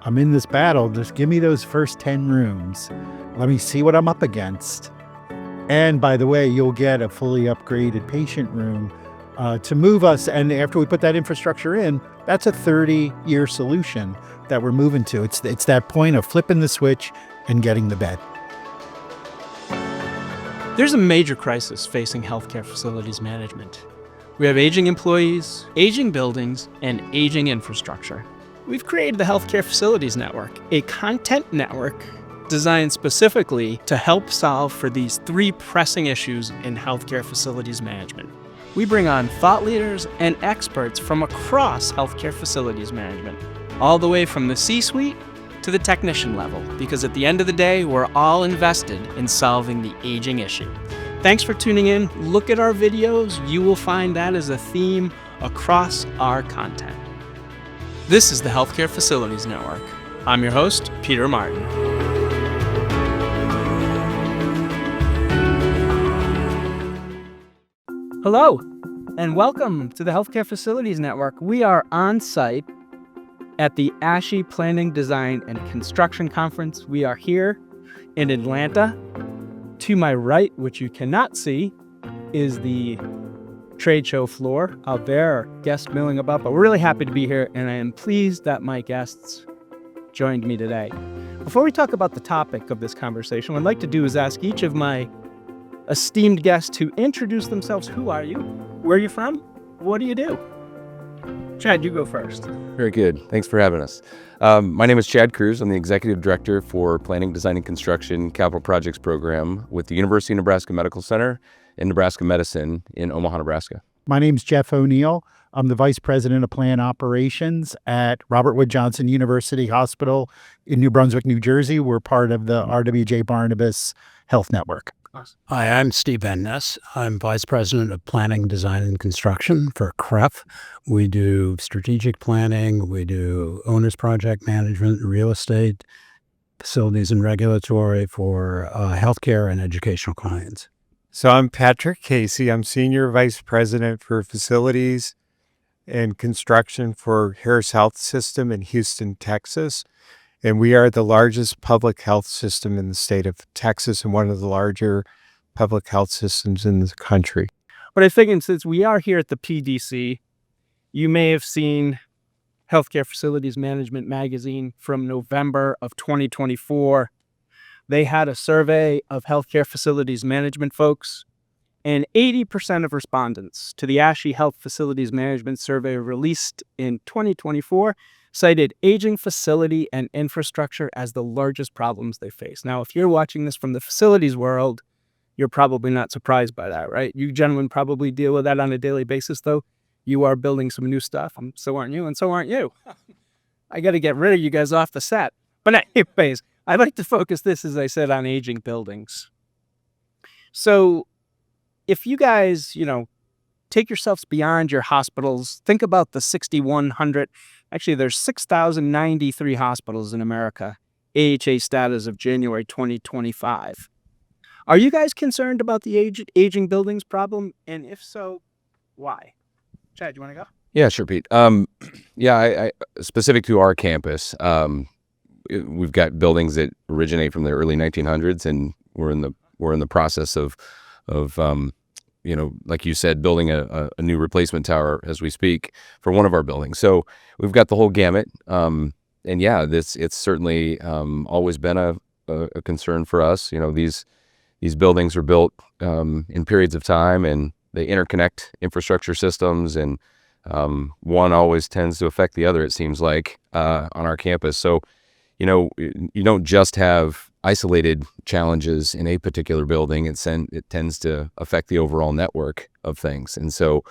I'm in this battle. Just give me those first 10 rooms. Let me see what I'm up against. And by the way, you'll get a fully upgraded patient room to move us. And after we put that infrastructure in, that's a 30-year solution that we're moving to. It's that point of flipping the switch and getting the bed. There's a major crisis facing healthcare facilities management. We have aging employees, aging buildings, and aging infrastructure. We've created the Healthcare Facilities Network, a content network designed specifically to help solve for these three pressing issues in healthcare facilities management. We bring on thought leaders and experts from across healthcare facilities management, all the way from the C-suite to the technician level, because at the end of the day, we're all invested in solving the aging issue. Thanks for tuning in. Look at our videos. You will find that as a theme across our content. This is the Healthcare Facilities Network. I'm your host, Peter Martin. Hello, and welcome to the Healthcare Facilities Network. We are on site at the ASHI Planning, Design, and Construction Conference. We are here in Atlanta. To my right, which you cannot see, is the trade show floor out there, guests milling about, but we're really happy to be here, and I am pleased that my guests joined me today. Before we talk about the topic of this conversation, what I'd like to do is ask each of my esteemed guests to introduce themselves. Who are you? Where are you from? What do you do? Chad, you go first. Very good. Thanks for having us. My name is Chad Cruz. I'm the Executive Director for Planning, Design, and Construction Capital Projects Program with the University of Nebraska Medical Center and Nebraska Medicine in Omaha, Nebraska. My name's Jeff O'Neill. I'm the Vice President of Plan Operations at Robert Wood Johnson University Hospital in New Brunswick, New Jersey. We're part of the RWJ Barnabas Health Network. Hi, I'm Steve Van Ness. I'm Vice President of Planning, Design, and Construction for CREF. We do strategic planning, we do owner's project management, real estate, facilities and regulatory for healthcare and educational clients. So I'm Patrick Casey. I'm Senior Vice President for Facilities and Construction for Harris Health System in Houston, Texas. And we are the largest public health system in the state of Texas and one of the larger public health systems in the country. But I think since we are here at the PDC, you may have seen Healthcare Facilities Management magazine from November of 2024. They had a survey of healthcare facilities management folks, and 80% of respondents to the ASHI Health Facilities Management Survey released in 2024 cited aging facility and infrastructure as the largest problems they face. Now, if you're watching this from the facilities world, you're probably not surprised by that, right? You gentlemen probably deal with that on a daily basis, though. You are building some new stuff. So aren't you, and so aren't you. I got to get rid of you guys off the set. But anyways, I'd like to focus this, as I said, on aging buildings. So if you guys, take yourselves beyond your hospitals, think about the 6,100, actually there's 6,093 hospitals in America, AHA status of January 2025. Are you guys concerned about the aging buildings problem? And if so, why? Chad, you want to go? Yeah, sure, Pete. I specific to our campus, we've got buildings that originate from the early 1900s, and we're in the process of like you said, building a new replacement tower as we speak for one of our buildings. So we've got the whole gamut. It's certainly always been a concern for us. These buildings are built in periods of time, and they interconnect infrastructure systems, and one always tends to affect the other, it seems like, on our campus. So, you don't just have isolated challenges in a particular building. It tends to affect the overall network of things. And so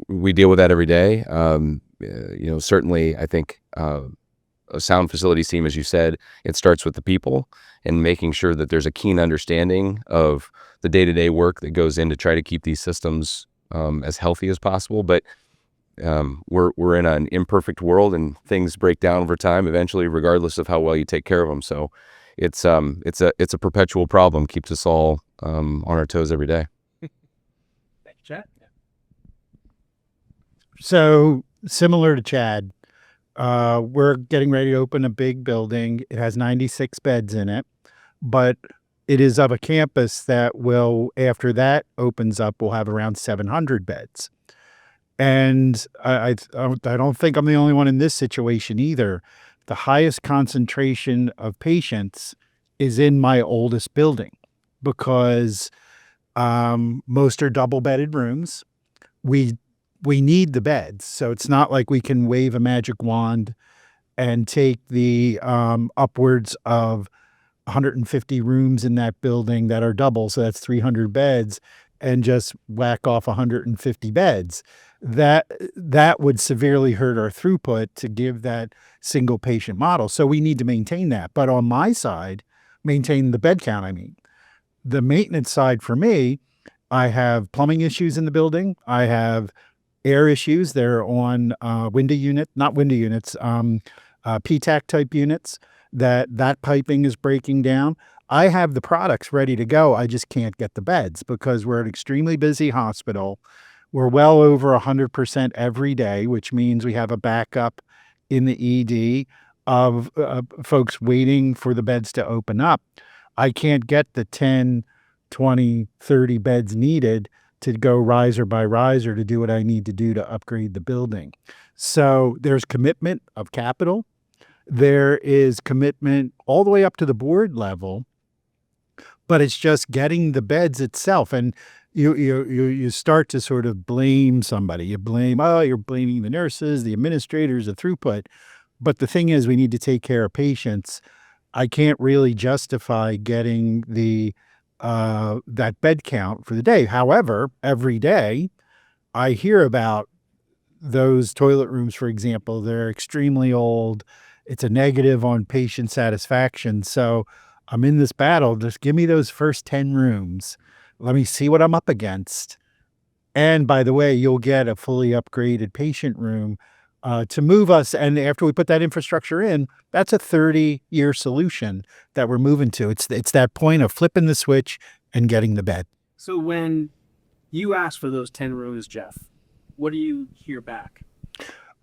we deal with that every day. Certainly, I think a sound facilities team, as you said, it starts with the people and making sure that there's a keen understanding of the day-to-day work that goes in to try to keep these systems as healthy as possible. But we're in an imperfect world, and things break down over time eventually, regardless of how well you take care of them. So it's a perpetual problem, keeps us all on our toes every day. Thank you, Chad. So similar to Chad, we're getting ready to open a big building. It has 96 beds in it, but it is of a campus that will, after that opens up, will have around 700 beds. And I don't think I'm the only one in this situation either. The highest concentration of patients is in my oldest building because most are double-bedded rooms. We need the beds, so it's not like we can wave a magic wand and take the upwards of 150 rooms in that building that are double, so that's 300 beds, and just whack off 150 beds. That would severely hurt our throughput to give that single patient model. So we need to maintain that. But on my side, maintain the bed count, I mean. The maintenance side for me, I have plumbing issues in the building. I have air issues. They're on PTAC type units that piping is breaking down. I have the products ready to go. I just can't get the beds because we're an extremely busy hospital. We're well over 100% every day, which means we have a backup in the ED of folks waiting for the beds to open up. I can't get the 10, 20, 30 beds needed to go riser by riser to do what I need to do to upgrade the building. So there's commitment of capital. There is commitment all the way up to the board level, but it's just getting the beds itself. And you start to sort of blame somebody. You're blaming the nurses, the administrators, the throughput. But the thing is, we need to take care of patients. I can't really justify getting that bed count for the day. However, every day I hear about those toilet rooms, for example. They're extremely old. It's a negative on patient satisfaction. So I'm in this battle. Just give me those first 10 rooms. Let me see what I'm up against. And by the way, you'll get a fully upgraded patient room to move us. And after we put that infrastructure in, that's a 30-year solution that we're moving to. It's that point of flipping the switch and getting the bed. So when you ask for those 10 rooms, Jeff, what do you hear back?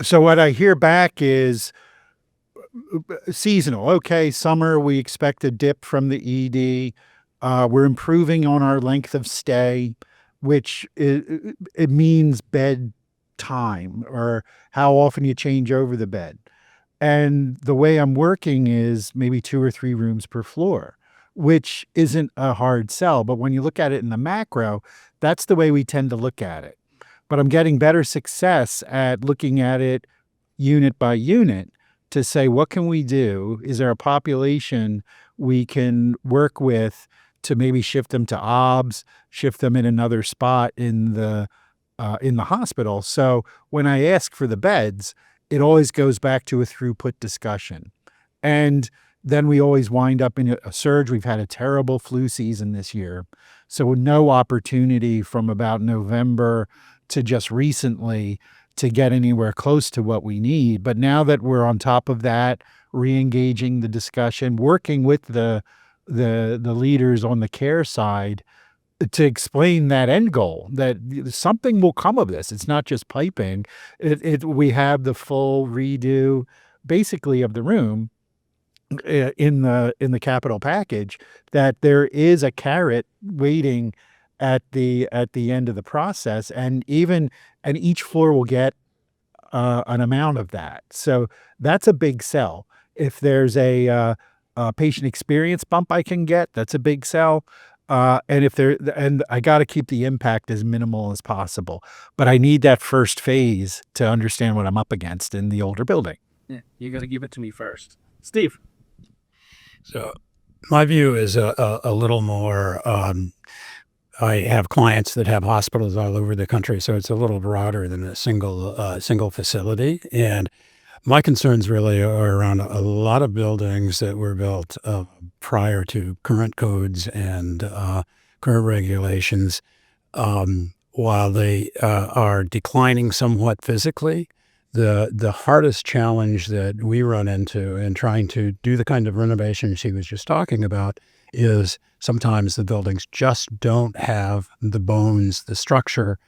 So what I hear back is seasonal. Okay, summer, we expect a dip from the ED. We're improving on our length of stay, which it means bed time or how often you change over the bed. And the way I'm working is maybe 2 or 3 rooms per floor, which isn't a hard sell. But when you look at it in the macro, that's the way we tend to look at it. But I'm getting better success at looking at it unit by unit to say, what can we do? Is there a population we can work with to maybe shift them to OBS, shift them in another spot in the hospital? So when I ask for the beds, it always goes back to a throughput discussion. And then we always wind up in a surge. We've had a terrible flu season this year. So no opportunity from about November to just recently to get anywhere close to what we need. But now that we're on top of that, re-engaging the discussion, working with the leaders on the care side to explain that end goal, that something will come of this. It's not just piping. We have the full redo, basically, of the room in the capital package, that there is a carrot waiting at the end of the process, and each floor will get an amount of that. So that's a big sell. If there's a patient experience bump I can get, that's a big sell. And I got to keep the impact as minimal as possible. But I need that first phase to understand what I'm up against in the older building. Yeah, you got to give it to me first. Steve. So my view is a little more, I have clients that have hospitals all over the country, so it's a little broader than a single facility. And my concerns really are around a lot of buildings that were built prior to current codes and current regulations. While they are declining somewhat physically, the hardest challenge that we run into in trying to do the kind of renovations he was just talking about is sometimes the buildings just don't have the bones, the structure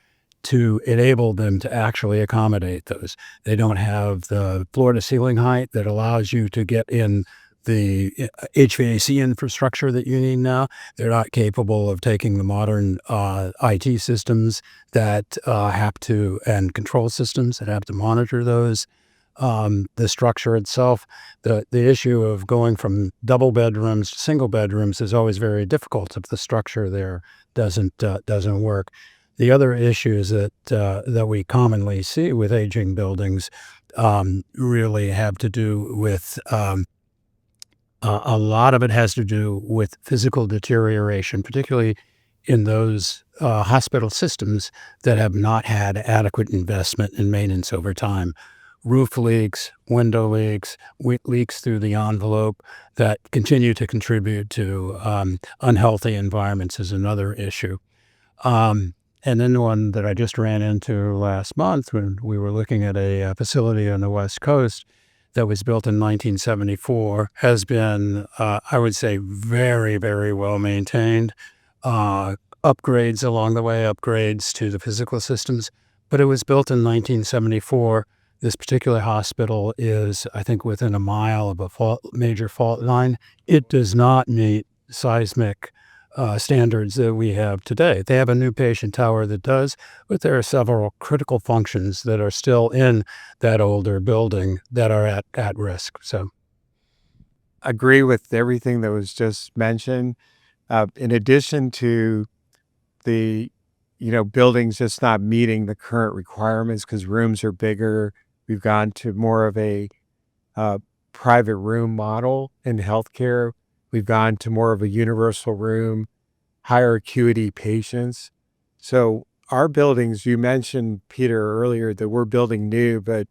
to enable them to actually accommodate those. They don't have the floor-to-ceiling height that allows you to get in the HVAC infrastructure that you need now. They're not capable of taking the modern IT systems that have to, and control systems that have to monitor those. The structure itself, the issue of going from double bedrooms to single bedrooms is always very difficult if the structure there doesn't work. The other issues that we commonly see with aging buildings really have to do with a lot of it has to do with physical deterioration, particularly in those hospital systems that have not had adequate investment and maintenance over time. Roof leaks, window leaks, leaks through the envelope that continue to contribute to unhealthy environments is another issue. And then one that I just ran into last month when we were looking at a facility on the West Coast that was built in 1974 has been, I would say, very, very well maintained. Upgrades along the way, upgrades to the physical systems, but it was built in 1974. This particular hospital is, I think, within a mile of a major fault line. It does not meet seismic standards that we have today. They have a new patient tower that does, but there are several critical functions that are still in that older building that are at risk. So, Agree with everything that was just mentioned. In addition to the, buildings just not meeting the current requirements because rooms are bigger, we've gone to more of a private room model in healthcare. We've gone to more of a universal room, higher acuity patients. So our buildings, you mentioned, Peter, earlier that we're building new, but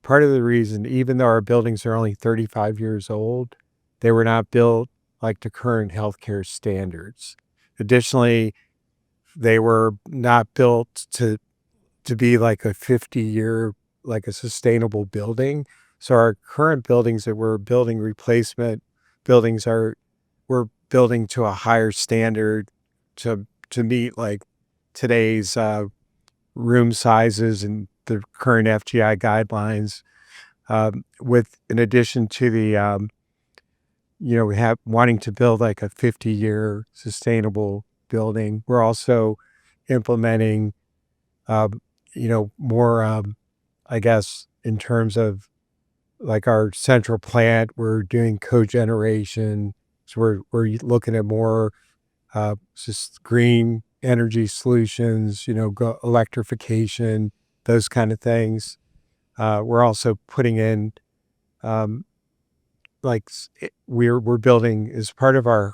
part of the reason, even though our buildings are only 35 years old, they were not built like to current healthcare standards. Additionally, they were not built to be like a 50-year, like a sustainable building. So our current buildings that we're building, replacement buildings, we're building to a higher standard to meet like today's room sizes and the current FGI guidelines. With in addition to the we have wanting to build like a 50-year sustainable building. We're also implementing more I guess in terms of like our central plant, we're doing cogeneration. So we're looking at more just green energy solutions, electrification, those kind of things. We're also putting in we're building as part of our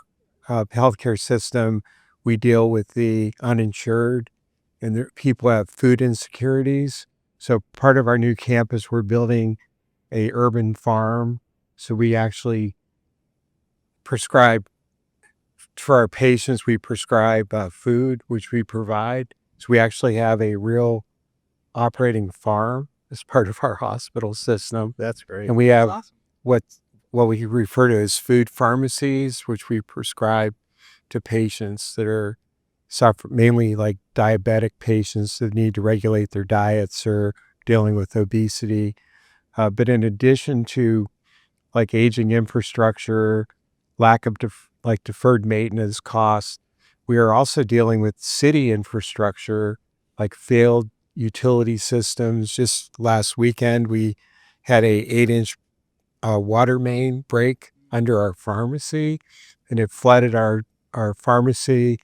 healthcare system. We deal with the uninsured and people have food insecurities. So part of our new campus, we're building a urban farm. So we actually prescribe for our patients, we prescribe food, which we provide. So we actually have a real operating farm as part of our hospital system. That's great. And we have Awesome. what we refer to as food pharmacies, which we prescribe to patients that are mainly like diabetic patients that need to regulate their diets or dealing with obesity. But in addition to like aging infrastructure, lack of deferred maintenance costs, we are also dealing with city infrastructure, like failed utility systems. Just last weekend, we had a 8-inch water main break under our pharmacy, and it flooded our pharmacy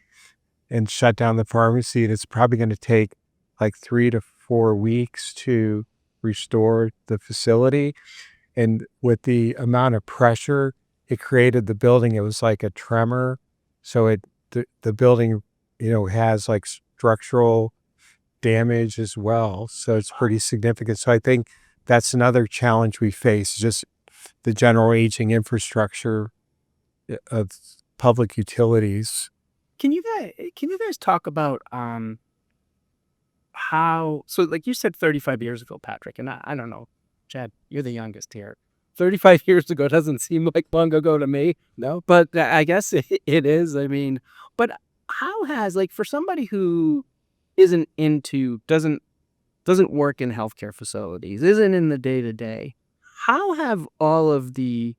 and shut down the pharmacy. And it's probably going to take like 3 to 4 weeks to restore the facility. And with the amount of pressure it created the building, it was like a tremor. So the building, has like structural damage as well. So it's pretty significant. So I think that's another challenge we face, just the general aging infrastructure of public utilities. Can you guys talk about how, so like you said 35 years ago, Patrick, and I don't know, Chad, you're the youngest here. 35 years ago doesn't seem like long ago to me. No, but I guess it is. I mean, but how has, like, for somebody who isn't into, doesn't work in healthcare facilities, isn't in the day-to-day, how have all of the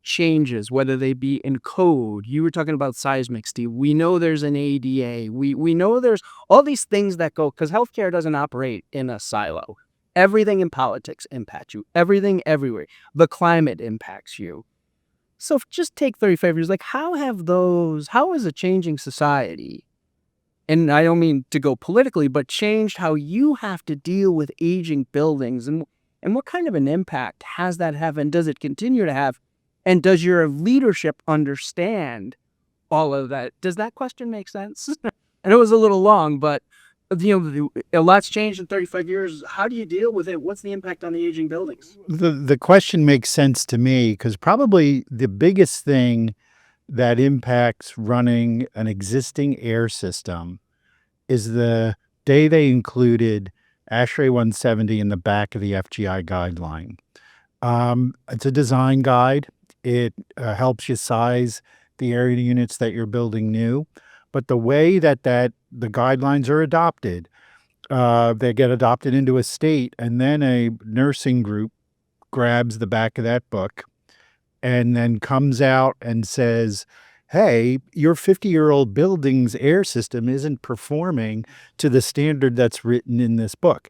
changes, whether they be in code, you were talking about seismic, Steve, we know there's an ADA, we know there's all these things that go, because healthcare doesn't operate in a silo. Everything in politics impacts you. Everything everywhere. The climate impacts you. So just take 35 years, like how is a changing society, and I don't mean to go politically, but changed how you have to deal with aging buildings, and what kind of an impact has that have, and does it continue to have, and does your leadership understand all of that? Does that question make sense? And it was a little long, but a lot's changed in 35 years. How do you deal with it? What's the impact on the aging buildings? The question makes sense to me because probably the biggest thing that impacts running an existing air system is the day they included ASHRAE 170 in the back of the FGI guideline. It's a design guide. It helps you size the area units that you're building new. But the way that the guidelines are adopted, they get adopted into a state, and then a nursing group grabs the back of that book and then comes out and says, hey, your 50-year-old building's air system isn't performing to the standard that's written in this book.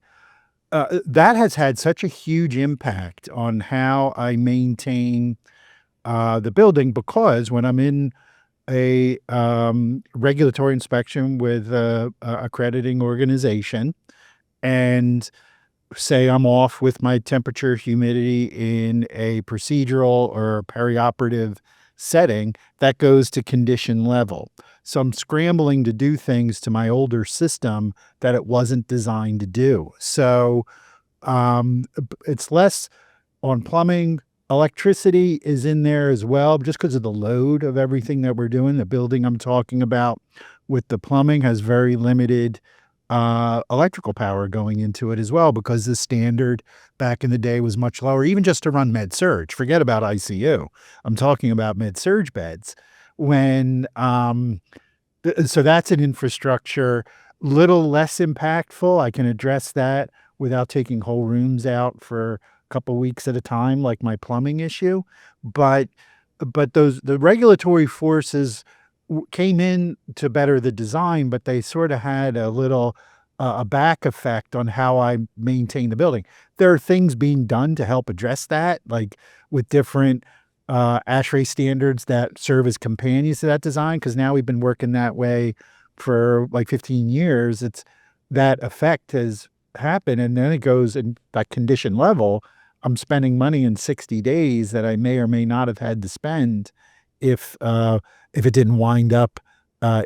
That has had such a huge impact on how I maintain the building, because when I'm in a regulatory inspection with a accrediting organization and say I'm off with my temperature, humidity in a procedural or perioperative setting, that goes to condition level. So I'm scrambling to do things to my older system that it wasn't designed to do. So it's less on plumbing. Electricity is in there as well, just because of the load of everything that we're doing. The building I'm talking about with the plumbing has very limited electrical power going into it as well, because the standard back in the day was much lower, even just to run med surge. Forget about ICU. I'm talking about med surge beds. So that's an infrastructure, little less impactful. I can address that without taking whole rooms out for couple weeks at a time, like my plumbing issue. But the regulatory forces came in to better the design, but they sort of had a little a back effect on how I maintain the building. There are things being done to help address that, like with different ASHRAE standards that serve as companions to that design, because now we've been working that way for like 15 years. It's that effect has happened, and then it goes in that condition level. I'm spending money in 60 days that I may or may not have had to spend if it didn't wind up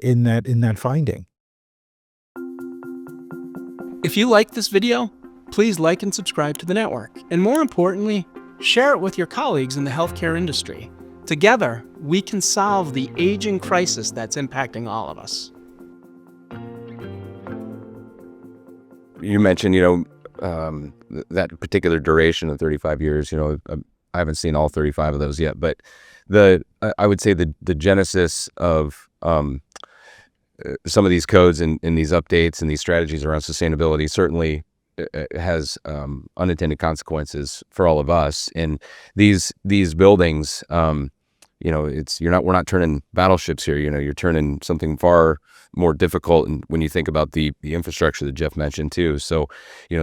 in that finding. If you like this video, please like and subscribe to the network. And more importantly, share it with your colleagues in the healthcare industry. Together, we can solve the aging crisis that's impacting all of us. You mentioned, that particular duration of 35 years, I haven't seen all 35 of those yet, but I would say the genesis of some of these codes and these updates and these strategies around sustainability certainly has unintended consequences for all of us. And these buildings, we're not turning battleships here. You're turning something far more difficult. And when you think about the infrastructure that Jeff mentioned too, so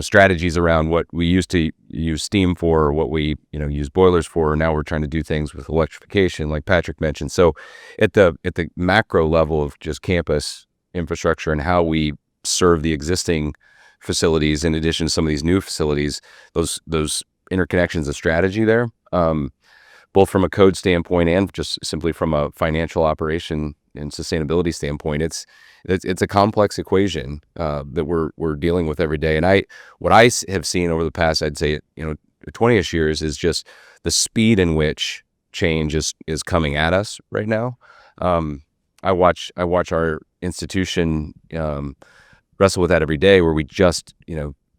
strategies around what we used to use steam for, or what we use boilers for, now we're trying to do things with electrification, like Patrick mentioned. So at the macro level of just campus infrastructure and how we serve the existing facilities, in addition to some of these new facilities, those interconnections of strategy there, both from a code standpoint and just simply from a financial operation and sustainability standpoint, it's a complex equation that we're dealing with every day. And what I have seen over the past, I'd say 20ish years, is just the speed in which change is coming at us right now. I watch our institution wrestle with that every day, where we just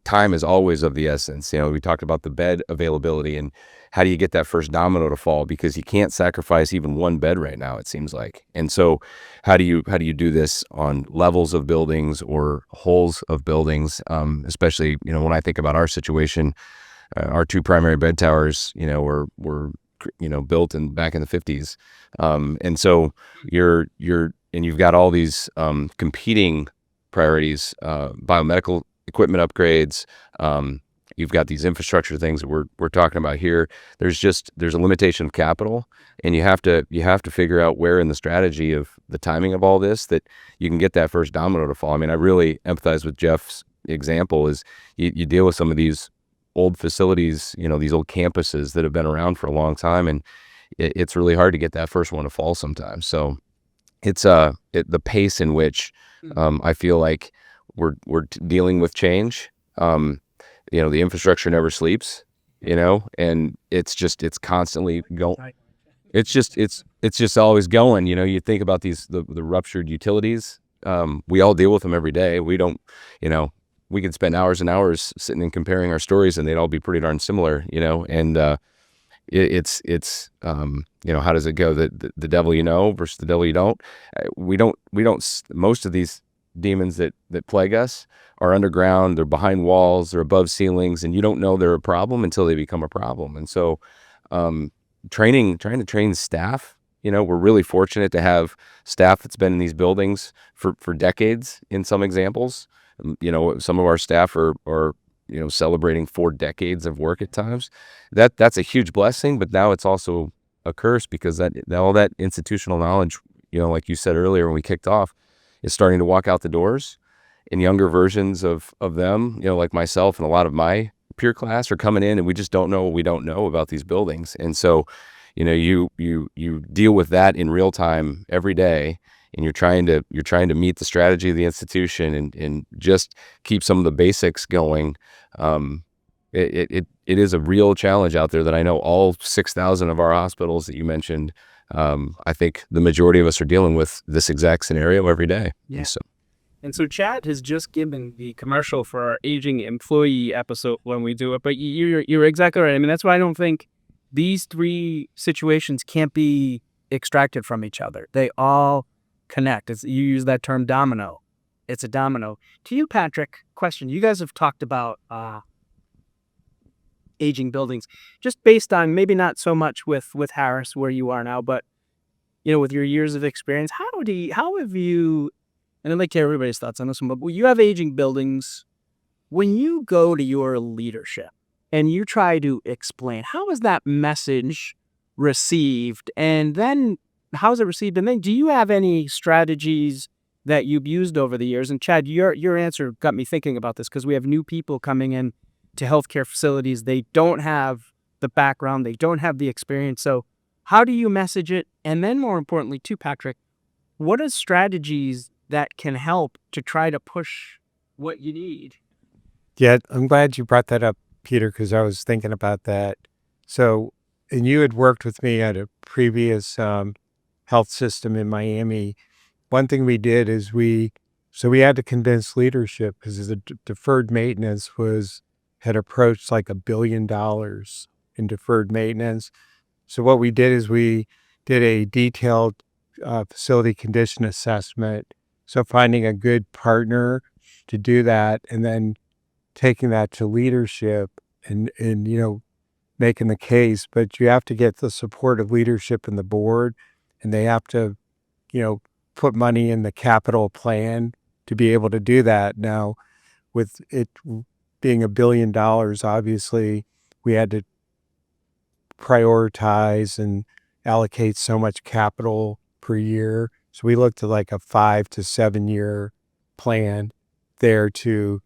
time is always of the essence. We talked about the bed availability and how do you get that first domino to fall, because you can't sacrifice even one bed right now, it seems like. And so how do you do this on levels of buildings or wholes of buildings? Especially, when I think about our situation, our 2 primary bed towers, were built back in the 50s. And so you've got all these competing priorities, biomedical equipment upgrades. You've got these infrastructure things that we're talking about here. There's a limitation of capital, and you have to figure out where in the strategy of the timing of all this that you can get that first domino to fall. I mean, I really empathize with Jeff's example. Is you deal with some of these old facilities, these old campuses that have been around for a long time, and it's really hard to get that first one to fall sometimes. So it's the pace in which I feel like we're dealing with change. The infrastructure never sleeps, and it's constantly going. It's just always going. You think about the ruptured utilities. We all deal with them every day. We don't, we could spend hours and hours sitting and comparing our stories, and they'd all be pretty darn similar, and it's how does it go? The devil versus the devil you don't. We don't. Most of these demons that plague us are underground. They're behind walls. They're above ceilings, and you don't know they're a problem until they become a problem. And so, trying to train staff. We're really fortunate to have staff that's been in these buildings for decades. In some examples, some of our staff are celebrating 4 decades of work at times. That's a huge blessing, but now it's also a curse, because all that institutional knowledge, like you said earlier when we kicked off, is starting to walk out the doors, and younger versions of them, like myself and a lot of my peer class, are coming in, and we just don't know what we don't know about these buildings. And so, you deal with that in real time every day, and you're trying to meet the strategy of the institution and just keep some of the basics going. It is a real challenge out there that I know all 6,000 of our hospitals that you mentioned. I think the majority of us are dealing with this exact scenario every day. Yeah. And so Chad has just given the commercial for our aging employee episode when we do it, but you're exactly right. I mean, that's why I don't think these 3 situations can't be extracted from each other. They all connect. You use that term domino. It's a domino. To you, Patrick, question. You guys have talked about aging buildings, just based on maybe not so much with Harris where you are now, but with your years of experience, how have you, and I'd like to hear everybody's thoughts on this one, but you have aging buildings. When you go to your leadership and you try to explain, how is that message received? And then how is it received? And then do you have any strategies that you've used over the years? And Chad, your answer got me thinking about this, because we have new people coming in to healthcare facilities. They don't have the background. They don't have the experience. So how do you message it? And then more importantly too, Patrick, what are strategies that can help to try to push what you need? Yeah, I'm glad you brought that up, Peter, because I was thinking about that. So, and you had worked with me at a previous health system in Miami. One thing we did is we had to convince leadership, because the deferred maintenance had approached like $1 billion in deferred maintenance. So what we did is we did a detailed facility condition assessment. So finding a good partner to do that, and then taking that to leadership and making the case. But you have to get the support of leadership and the board, and they have to, put money in the capital plan to be able to do that. Now, with it being $1 billion, obviously we had to prioritize and allocate so much capital per year. So we looked at like a 5 to 7 year plan there to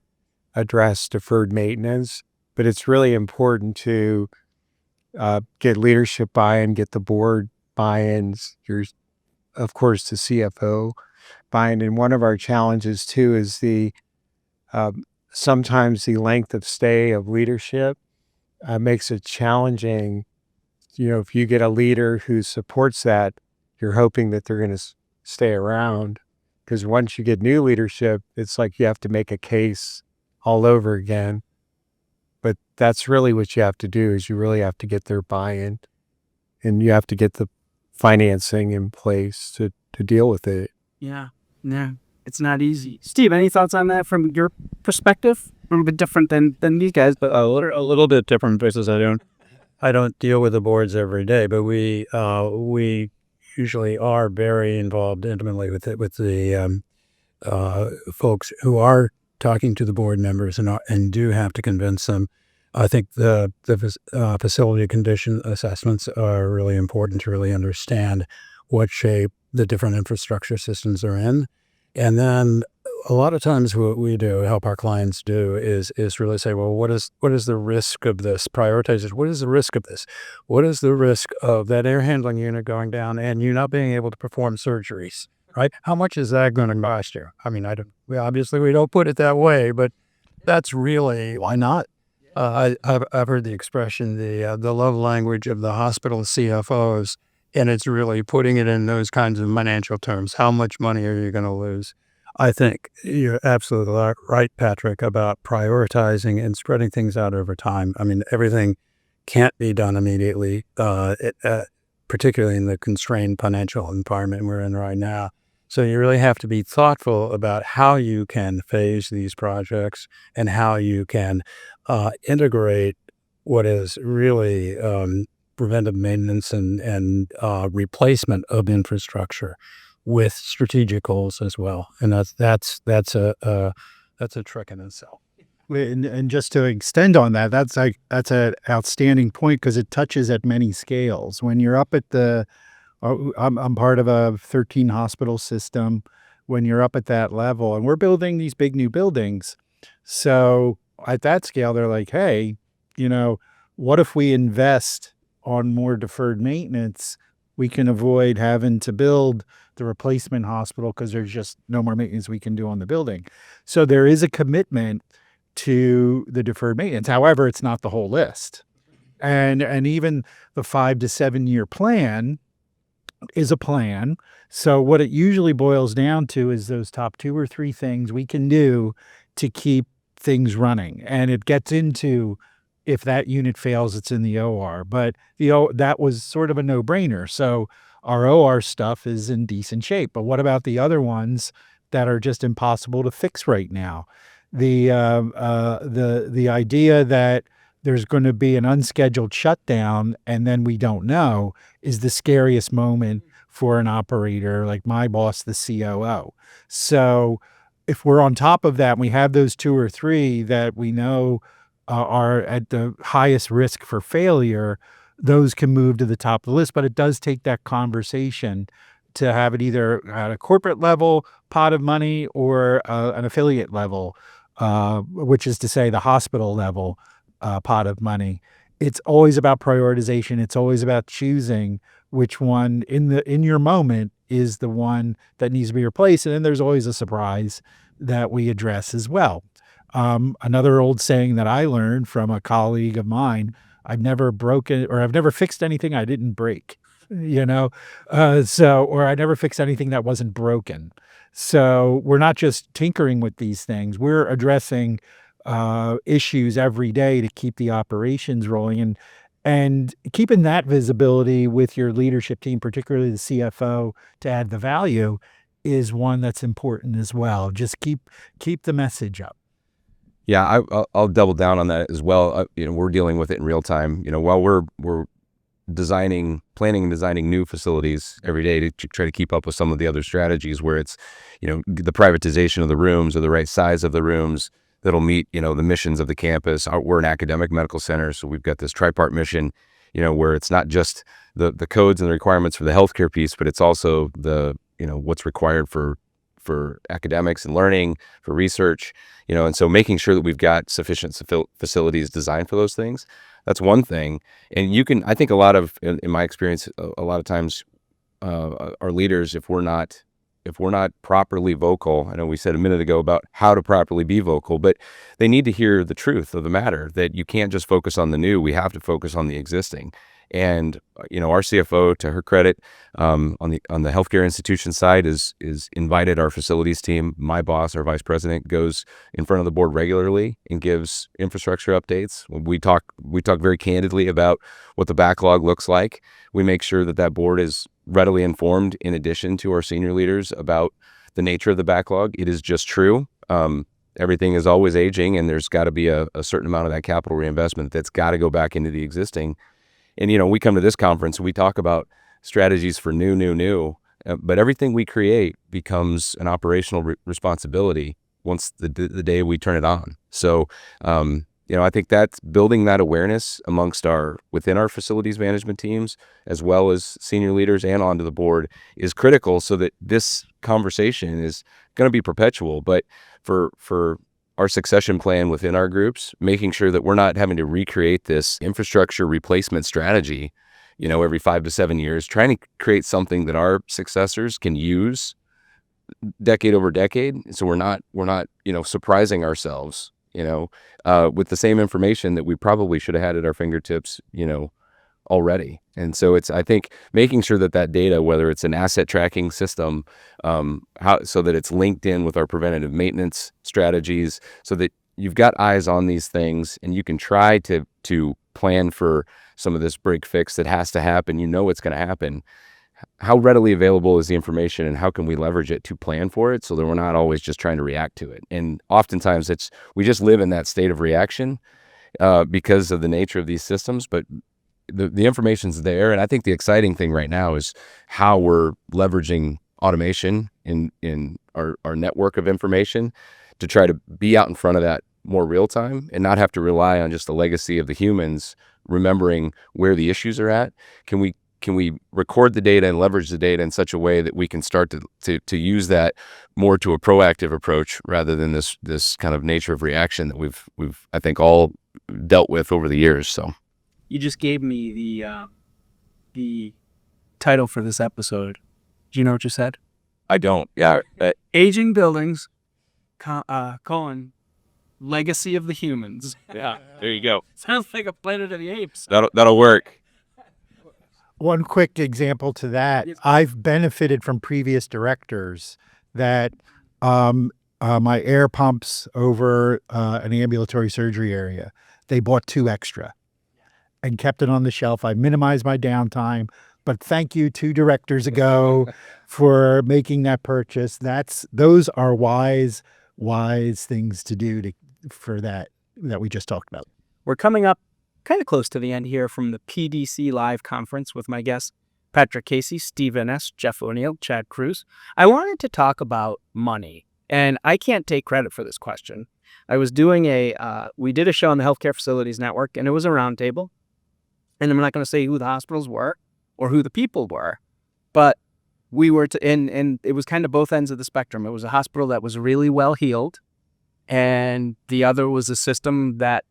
address deferred maintenance. But it's really important to get leadership buy-in, get the board buy-ins, of course, the CFO buy-in. And one of our challenges too is sometimes the length of stay of leadership makes it challenging. If you get a leader who supports that, you're hoping that they're going to stay around, because once you get new leadership, it's like you have to make a case all over again. But that's really what you have to do, is you really have to get their buy-in, and you have to get the financing in place to deal with it. Yeah. It's not easy. Steve, any thoughts on that from your perspective? A little bit different than these guys, but A little bit different because I don't deal with the boards every day, but we usually are very involved intimately with the folks who are talking to the board members and do have to convince them. I think the facility condition assessments are really important to really understand what shape the different infrastructure systems are in. And then a lot of times what we do, help our clients do, is really say, well, what is the risk of this? Prioritize it. What is the risk of this? What is the risk of that air handling unit going down and you not being able to perform surgeries, right? How much is that going to cost you? I mean, obviously we don't put it that way, but that's really, why not? I've heard the expression, the love language of the hospital CFOs, and it's really putting it in those kinds of financial terms. How much money are you going to lose? I think you're absolutely right, Patrick, about prioritizing and spreading things out over time. I mean, everything can't be done immediately, particularly in the constrained financial environment we're in right now. So you really have to be thoughtful about how you can phase these projects and how you can integrate what is really preventive maintenance and replacement of infrastructure with strategic goals as well. And that's a trick in itself. And just to extend on that, that's an outstanding point because it touches at many scales. When you're up at I'm part of a 13 hospital system. When you're up at that level, and we're building these big new buildings, so at that scale, they're like, hey, what if we invest on more deferred maintenance? We can avoid having to build the replacement hospital because there's just no more maintenance we can do on the building. So there is a commitment to the deferred maintenance. However, it's not the whole list. And even the 5 to 7 year plan is a plan. So what it usually boils down to is those top 2 or 3 things we can do to keep things running. And it gets into, if that unit fails, it's in the OR. But that was sort of a no-brainer. So our OR stuff is in decent shape. But what about the other ones that are just impossible to fix right now? The idea that there's going to be an unscheduled shutdown and then we don't know is the scariest moment for an operator like my boss, the COO. So if we're on top of that, and we have those 2 or 3 that we know are at the highest risk for failure, those can move to the top of the list. But it does take that conversation to have it either at a corporate level pot of money or an affiliate level, which is to say the hospital level pot of money. It's always about prioritization. It's always about choosing which one in your moment is the one that needs to be replaced. And then there's always a surprise that we address as well. Another old saying that I learned from a colleague of mine, I've never fixed anything I didn't break, or I never fixed anything that wasn't broken. So we're not just tinkering with these things. We're addressing issues every day to keep the operations rolling, and keeping that visibility with your leadership team, particularly the CFO, to add the value is one that's important as well. Just keep the message up. Yeah, I'll double down on that as well. We're dealing with it in real time. While we're planning and designing new facilities every day to try to keep up with some of the other strategies where it's, the privatization of the rooms or the right size of the rooms that'll meet, the missions of the campus. We're an academic medical center, so we've got this tripart mission, where it's not just the codes and the requirements for the healthcare piece, but it's also the, what's required for academics and learning, for research, and so making sure that we've got sufficient facilities designed for those things. That's one thing. And I think in my experience, a lot of times our leaders, if we're not properly vocal, I know we said a minute ago about how to properly be vocal, but they need to hear the truth of the matter, that you can't just focus on the new, we have to focus on the existing. And our CFO, to her credit, on the healthcare institution side, is invited our facilities team. My boss, our vice president, goes in front of the board regularly and gives infrastructure updates. We talk very candidly about what the backlog looks like. We make sure that board is readily informed, in addition to our senior leaders, about the nature of the backlog. It is just true. Everything is always aging, and there's got to be a certain amount of that capital reinvestment that's got to go back into the existing. And, we come to this conference and we talk about strategies for new, but everything we create becomes an operational responsibility once the day we turn it on. So, I think that's building that awareness within our facilities management teams, as well as senior leaders and onto the board, is critical, so that this conversation is going to be perpetual. But for our succession plan within our groups, making sure that we're not having to recreate this infrastructure replacement strategy, every 5 to 7 years, trying to create something that our successors can use decade over decade. So we're not, surprising ourselves, with the same information that we probably should have had at our fingertips, already. And so I think making sure that data, whether it's an asset tracking system, so that it's linked in with our preventative maintenance strategies, so that you've got eyes on these things and you can try to plan for some of this break fix that has to happen. It's going to happen. How readily available is the information, and how can we leverage it to plan for it, so that we're not always just trying to react to it? And oftentimes we just live in that state of reaction because of the nature of these systems. But the information's there, and I think the exciting thing right now is how we're leveraging automation in our network of information to try to be out in front of that more real time, and not have to rely on just the legacy of the humans remembering where the issues are at. Can we record the data and leverage the data in such a way that we can start to use that more to a proactive approach, rather than this kind of nature of reaction that we've I think all dealt with over the years? So. You just gave me the title for this episode. Do you know what you said? I don't. Yeah. Aging buildings, colon, legacy of the humans. Yeah. There you go. Sounds like a Planet of the Apes. That'll work. One quick example to that, I've benefited from previous directors that my air pumps over an ambulatory surgery area, they bought 2 extra and kept it on the shelf. I minimized my downtime, but thank you 2 directors ago for making that purchase. Those are wise things to do for that we just talked about. We're coming up kind of close to the end here from the PDC Live conference with my guests, Patrick Casey, Steve N&s, Jeff O'Neill, Chad Cruz. I wanted to talk about money, and I can't take credit for this question. I was doing we did a show on the Healthcare Facilities Network, and it was a roundtable. And I'm not going to say who the hospitals were or who the people were, but we were and it was kind of both ends of the spectrum. It was a hospital that was really well heeled, and the other was a system that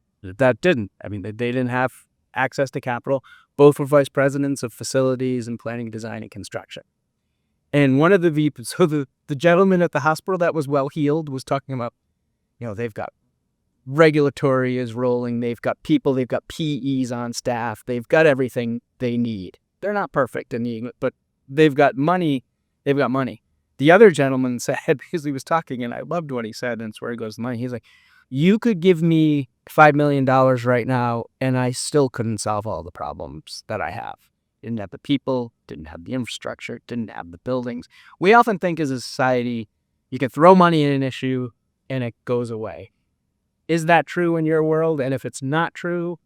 didn't. I mean, they didn't have access to capital. Both were vice presidents of facilities and planning, design, and construction. And one of the VPs, so the gentleman at the hospital that was well heeled, was talking about, they've got regulatory is rolling. They've got people. They've got PEs on staff. They've got everything they need. They're not perfect, but they've got money. They've got money. The other gentleman said, because he was talking, and I loved what he said, and it's where he goes, the money. He's like, you could give me $5 million right now, and I still couldn't solve all the problems that I have. Didn't have the people, didn't have the infrastructure, didn't have the buildings. We often think as a society, you can throw money at an issue and it goes away. Is that true in your world? And if it's not true,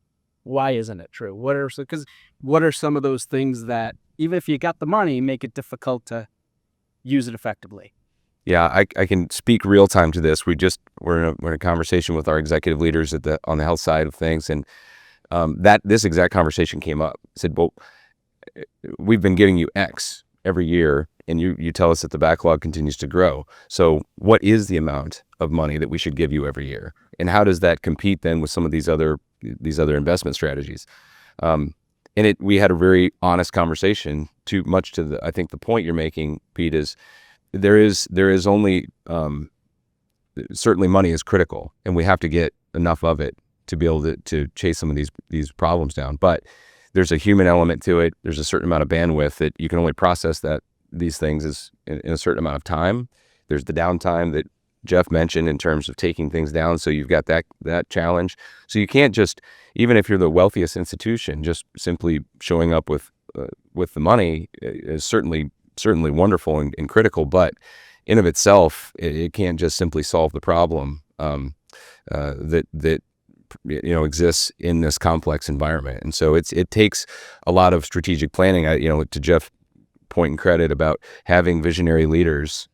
why isn't it true? What are some of those things that, even if you got the money, make it difficult to use it effectively? Yeah, I can speak real time to this. We're in a conversation with our executive leaders on the health side of things, and this exact conversation came up. I said, well, we've been giving you X every year, and you tell us that the backlog continues to grow. So what is the amount of money that we should give you every year? And how does that compete then with some of these other investment strategies? We had a very honest conversation. Too much to I think the point you're making, Pete, is there is only certainly money is critical, and we have to get enough of it to be able to chase some of these problems down. But there's a human element to it. There's a certain amount of bandwidth that you can only process these things is in a certain amount of time. There's the downtime that Jeff mentioned in terms of taking things down. So you've got that challenge. So you can't just, even if you're the wealthiest institution, just simply showing up with the money is certainly wonderful and critical, but in of itself, it can't just simply solve the problem that exists in this complex environment. And so it takes a lot of strategic planning. To Jeff's point and credit about having visionary leaders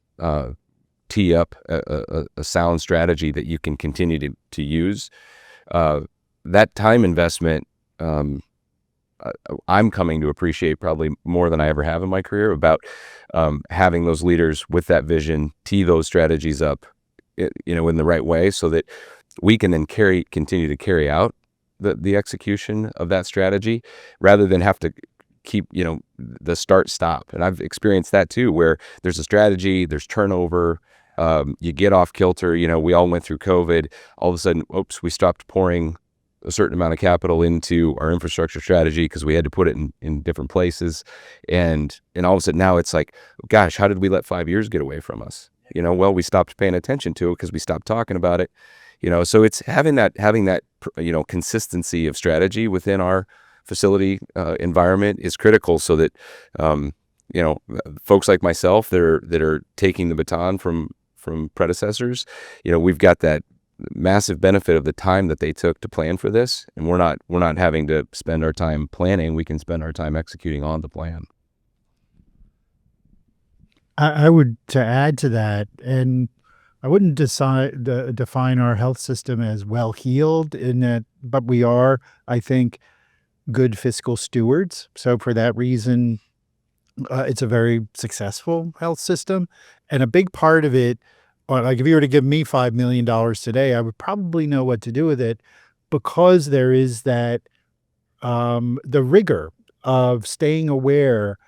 tee up a sound strategy that you can continue to use. That time investment, I'm coming to appreciate probably more than I ever have in my career, about having those leaders with that vision tee those strategies up, in the right way, so that we can then continue to carry out the execution of that strategy, rather than have to keep the start-stop. And I've experienced that too, where there's a strategy, there's turnover, you get off kilter. We all went through COVID. All of a sudden, oops, we stopped pouring a certain amount of capital into our infrastructure strategy because we had to put it in different places. And all of a sudden now it's like, gosh, how did we let 5 years get away from us? Well, we stopped paying attention to it because we stopped talking about it. So it's having that consistency of strategy within our facility environment is critical, so that folks like myself that are taking the baton from predecessors, we've got that massive benefit of the time that they took to plan for this, and we're not having to spend our time planning. We can spend our time executing on the plan. I would, to add to that, and I wouldn't define our health system as well-heeled in that, but we are, I think, good fiscal stewards. So for that reason, it's a very successful health system. And a big part of it, like if you were to give me $5 million today, I would probably know what to do with it, because there is that, the rigor of staying aware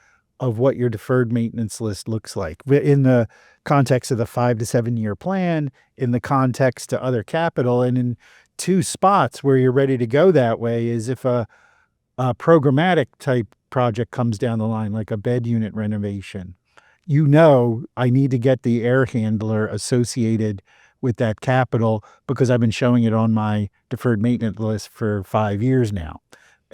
of what your deferred maintenance list looks like in the context of the 5 to 7 year plan, in the context to other capital. And in two spots where you're ready to go that way is if a programmatic type project comes down the line, like a bed unit renovation, I need to get the air handler associated with that capital because I've been showing it on my deferred maintenance list for 5 years now.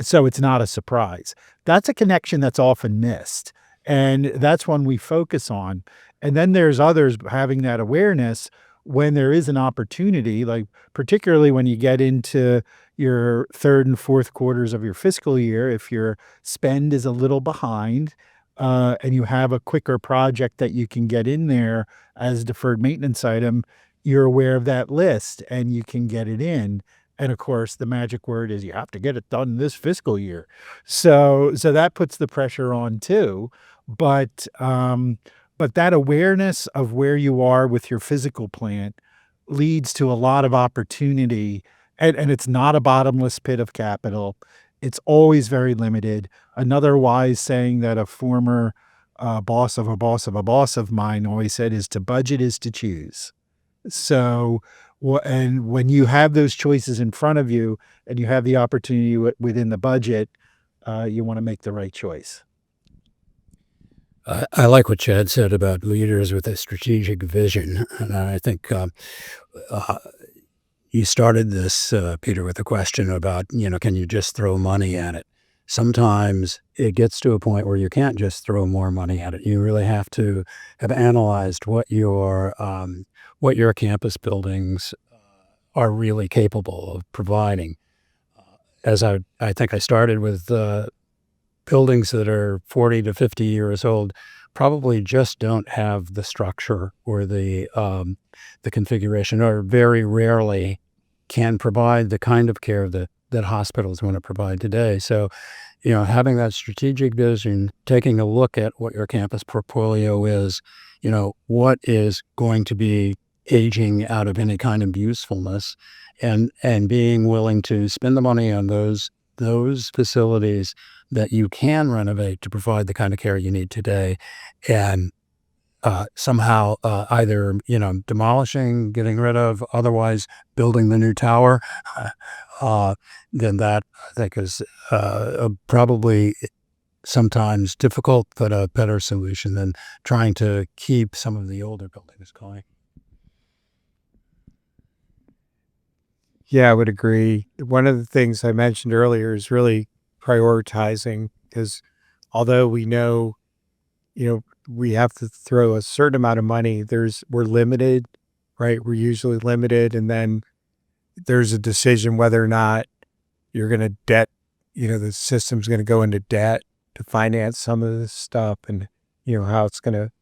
So it's not a surprise. That's a connection that's often missed. And that's one we focus on. And then there's others having that awareness when there is an opportunity, like particularly when you get into your third and fourth quarters of your fiscal year, if your spend is a little behind, and you have a quicker project that you can get in there as deferred maintenance item, you're aware of that list and you can get it in. And of course, the magic word is you have to get it done this fiscal year. So that puts the pressure on too. But that awareness of where you are with your physical plant leads to a lot of opportunity. And it's not a bottomless pit of capital. It's always very limited. Another wise saying that a former boss of a boss of a boss of mine always said is, to budget is to choose. So, and when you have those choices in front of you and you have the opportunity within the budget, you want to make the right choice. I like what Chad said about leaders with a strategic vision. And I think you started this, Peter, with a question about, can you just throw money at it? Sometimes it gets to a point where you can't just throw more money at it. You really have to have analyzed what your campus buildings are really capable of providing. As I think I started with buildings that are 40 to 50 years old, probably just don't have the structure or the configuration, or very rarely can provide the kind of care that hospitals want to provide today. So, having that strategic vision, taking a look at what your campus portfolio is, what is going to be aging out of any kind of usefulness, and being willing to spend the money on those facilities that you can renovate to provide the kind of care you need today, and somehow either demolishing, getting rid of, otherwise building the new tower, then that I think is probably sometimes difficult, but a better solution than trying to keep some of the older buildings going. Yeah, I would agree. One of the things I mentioned earlier is really prioritizing, because although we know, we have to throw a certain amount of money, we're limited, right? We're usually limited. And then there's a decision whether or not you're going to the system's going to go into debt to finance some of this stuff, and, how it's going to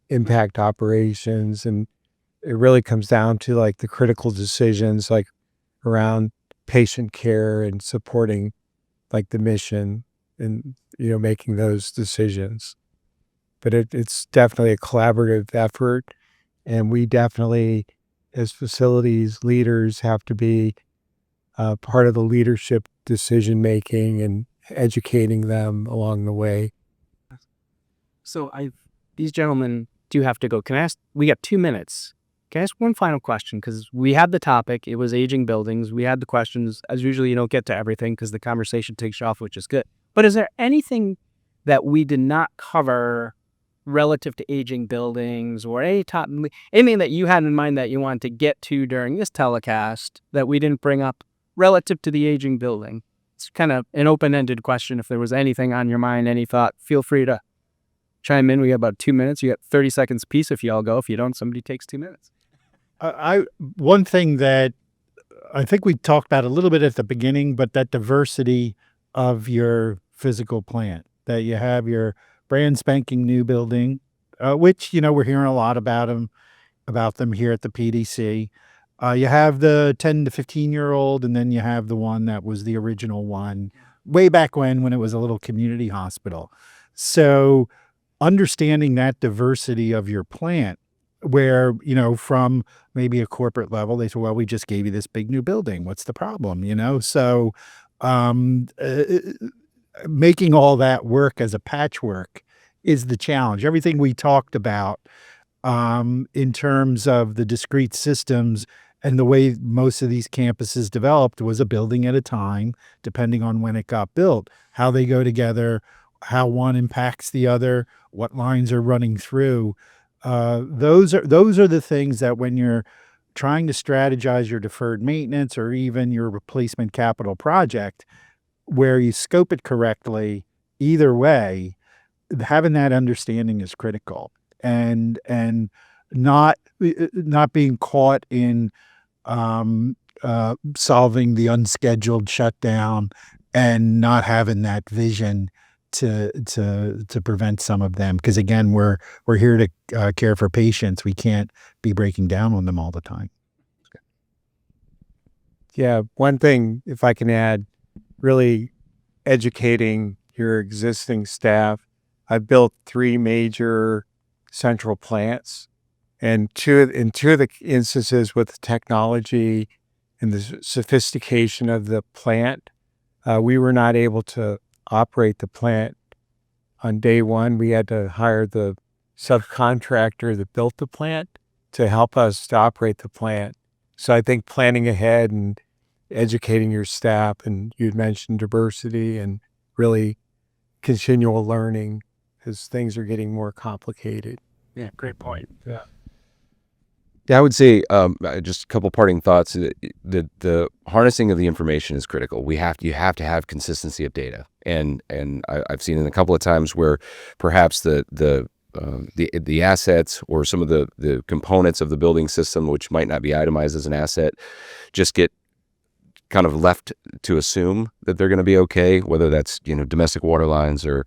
impact operations. And it really comes down to like the critical decisions, like around patient care and supporting like the mission and, making those decisions. But it's definitely a collaborative effort. And we definitely, as facilities leaders, have to be part of the leadership decision-making and educating them along the way. So these gentlemen do have to go. Can I ask, we got 2 minutes. Can I ask one final question? Because we had the topic, it was aging buildings. We had the questions. As usual, you don't get to everything because the conversation takes you off, which is good. But is there anything that we did not cover relative to aging buildings, or anything that you had in mind that you wanted to get to during this telecast that we didn't bring up relative to the aging building? It's kind of an open-ended question. If there was anything on your mind, any thought, feel free to chime in. We got about 2 minutes. You got 30 seconds apiece if you all go. If you don't, somebody takes 2 minutes. One thing that I think we talked about a little bit at the beginning, but that diversity of your physical plant, that you have your brand spanking new building, which, we're hearing a lot about them here at the PDC. You have the 10 to 15-year-old, and then you have the one that was the original one way back when it was a little community hospital. So understanding that diversity of your plant, where, from maybe a corporate level, they say, well, we just gave you this big new building. What's the problem? So making all that work as a patchwork is the challenge. Everything we talked about in terms of the discrete systems and the way most of these campuses developed was a building at a time, depending on when it got built, how they go together, how one impacts the other, what lines are running through. Those are the things that when you're trying to strategize your deferred maintenance or even your replacement capital project, where you scope it correctly, either way, having that understanding is critical, and not being caught in solving the unscheduled shutdown and not having that vision to prevent some of them. Because again, we're here to care for patients. We can't be breaking down on them all the time. Yeah, one thing, if I can add, really educating your existing staff. I've built 3 major central plants, and in two of the instances with the technology and the sophistication of the plant, we were not able to operate the plant on day one. We had to hire the subcontractor that built the plant to help us to operate the plant. So I think planning ahead and educating your staff, and you'd mentioned diversity and really continual learning as things are getting more complicated. Yeah, great point. Yeah. Yeah, I would say just a couple parting thoughts. The harnessing of the information is critical. You have to have consistency of data, and I've seen it a couple of times where perhaps the assets or some of the components of the building system, which might not be itemized as an asset, just get kind of left to assume that they're going to be okay, whether that's domestic water lines or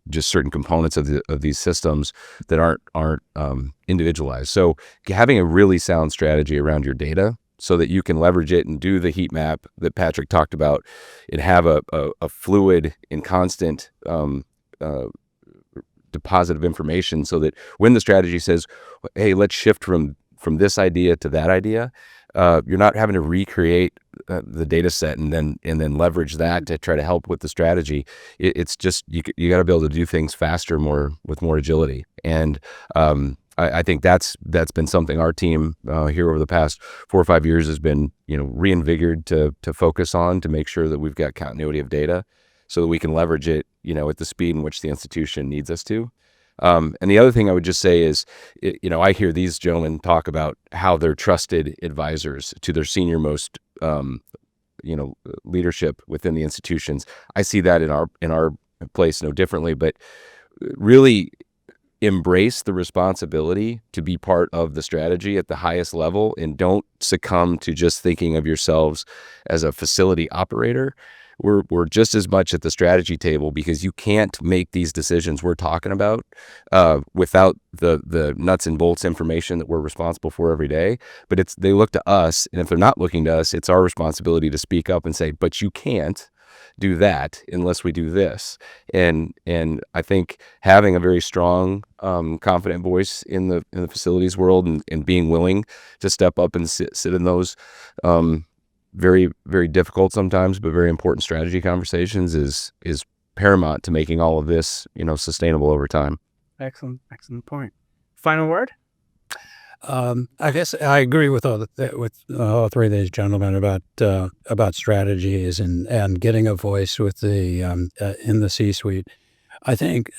just certain components of these systems that aren't individualized. So having a really sound strategy around your data so that you can leverage it and do the heat map that Patrick talked about, and have a fluid and constant deposit of information, so that when the strategy says, hey, let's shift from this idea to that idea, you're not having to recreate the data set and then leverage that to try to help with the strategy. It's just you got to be able to do things faster, with more agility. And I think that's been something our team here over the past 4 or 5 years has been reinvigorated to focus on, to make sure that we've got continuity of data so that we can leverage it at the speed in which the institution needs us to. And the other thing I would just say is, I hear these gentlemen talk about how they're trusted advisors to their senior most, leadership within the institutions. I see that in our place no differently, but really embrace the responsibility to be part of the strategy at the highest level, and don't succumb to just thinking of yourselves as a facility operator. We're just as much at the strategy table, because you can't make these decisions we're talking about without the nuts and bolts information that we're responsible for every day. But they look to us, and if they're not looking to us, it's our responsibility to speak up and say, but you can't do that unless we do this. And I think having a very strong, confident voice in the facilities world, and being willing to step up and sit in those very, very difficult sometimes, but very important strategy conversations is paramount to making all of this, sustainable over time. Excellent point. Final word? I guess I agree with all three of these gentlemen about strategies and getting a voice with the in the C-suite. I think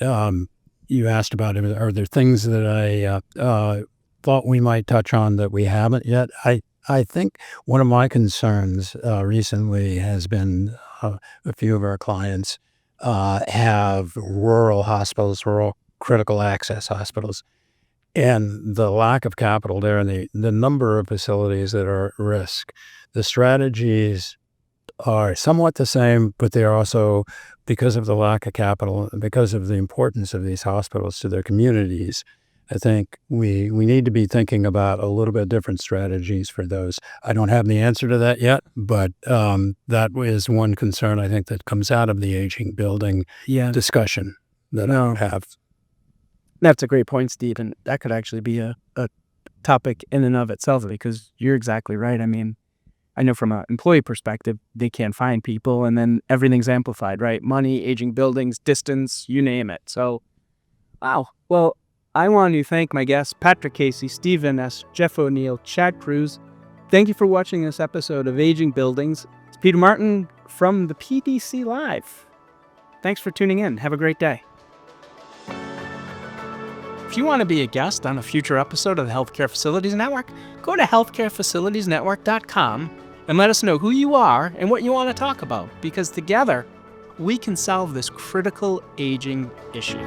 you asked about, are there things that I thought we might touch on that we haven't yet? I think one of my concerns recently has been a few of our clients have rural hospitals, rural critical access hospitals, and the lack of capital there, and the number of facilities that are at risk. The strategies are somewhat the same, but they're also, because of the lack of capital, because of the importance of these hospitals to their communities, I think we need to be thinking about a little bit different strategies for those. I don't have the answer to that yet, but that is one concern I think that comes out of the aging building discussion that I have. That's a great point, Steve, and that could actually be a topic in and of itself, because you're exactly right. I mean, I know from an employee perspective, they can't find people, and then everything's amplified, right? Money, aging buildings, distance, you name it. So, wow. Well, I want to thank my guests, Patrick Casey, Steve Van Ness, Jeff O'Neill, Chad Cruz. Thank you for watching this episode of Aging Buildings. It's Peter Martin from the PDC Live. Thanks for tuning in. Have a great day. If you want to be a guest on a future episode of the Healthcare Facilities Network, go to healthcarefacilitiesnetwork.com and let us know who you are and what you want to talk about, because together we can solve this critical aging issue.